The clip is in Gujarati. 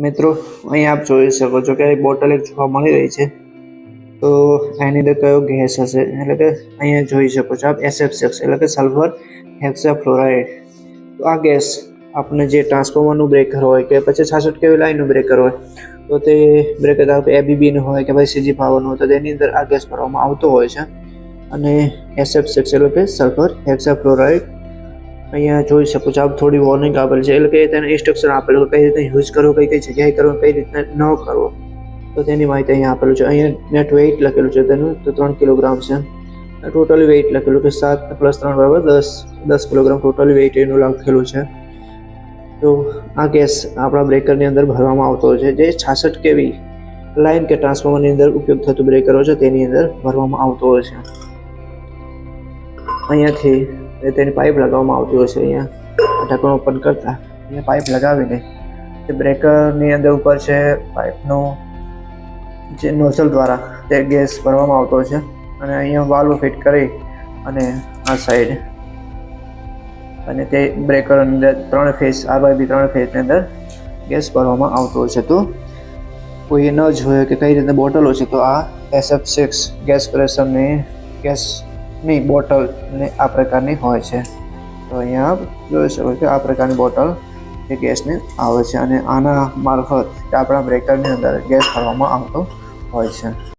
મિત્રો અહીં આપ જોઈ શકો છો કે બોટલ એક જોવા મળી રહી છે. તો એની અંદર કયો ગેસ હશે, એટલે કે અહીંયા જોઈ શકો છો આપ SF6 એટલે કે સલ્ફર હેક્સાફ્લોરાઇડ. તો આ ગેસ આપણે જે ટ્રાન્સફોર્મરનું બ્રેકર હોય કે પછી 66 kV લાઇનનું બ્રેકર હોય, તો તે બ્રેકર ધારો કે ABBનું હોય કે પછી CG પાવરનું હોય, તો તેની અંદર આ ગેસ ભરવામાં આવતો હોય છે. અને SF6 એટલે કે સલ્ફર હેક્સાફ્લોરાઇડ અહીંયા જોઈ શકો છો આપ થોડી વોર્નિંગ આપેલ છે, એટલે કે તેને ઇન્સ્ટ્રક્શન આપેલું કઈ રીતે યુઝ કરવો, કઈ કઈ જગ્યાએ કરવો, કઈ રીતે ન કરવો, તો તેની માહિતી અહીંયા આપેલું છે. અહીંયા નેટ વેઇટ લખેલું છે તેનું, તો 3 કિલોગ્રામ છે. ટોટલી વેઇટ લખેલું કે 7 + 3 = 10 કિલોગ્રામ ટોટલી વેઇટ એનું લખેલું છે. તો આ ગેસ આપણા બ્રેકરની અંદર ભરવામાં આવતો હોય છે, જે 66 kV લાઇન કે ટ્રાન્સફોર્મરની અંદર ઉપયોગ થતું બ્રેકર હોય છે તેની અંદર ભરવામાં આવતો હોય છે. અહીંયાથી તેની પાઇપ લગાવવામાં આવતી હોય છે. અહીંયા ઢાંકણ ઓપન કરતા અહીંયા પાઇપ લગાવીને તે બ્રેકરની અંદર ઉપર છે પાઇપનું જે નોઝલ દ્વારા તે ગેસ ભરવામાં આવતો હોય છે. અને અહીંયા વાલ્વ ફિટ કરી અને આ સાઈડ અને તે બ્રેકર અંદર 3 ફેઝ RYB 3 ફેઝની અંદર ગેસ ભરવામાં આવતો હોય છે. તો કોઈએ ન જોયું કે કઈ રીતે બોટલો છે, તો આ SF6 ગેસ પ્રેશરની ગેસની બોટલ ને આ પ્રકારની હોય છે. તો અહીંયા આપ જોઈ શકો કે આ પ્રકારની બોટલ એ ગેસને આવે છે અને આના મારફત આપણા બ્રેકરની અંદર ગેસ ભરવામાં આવતો હોય છે.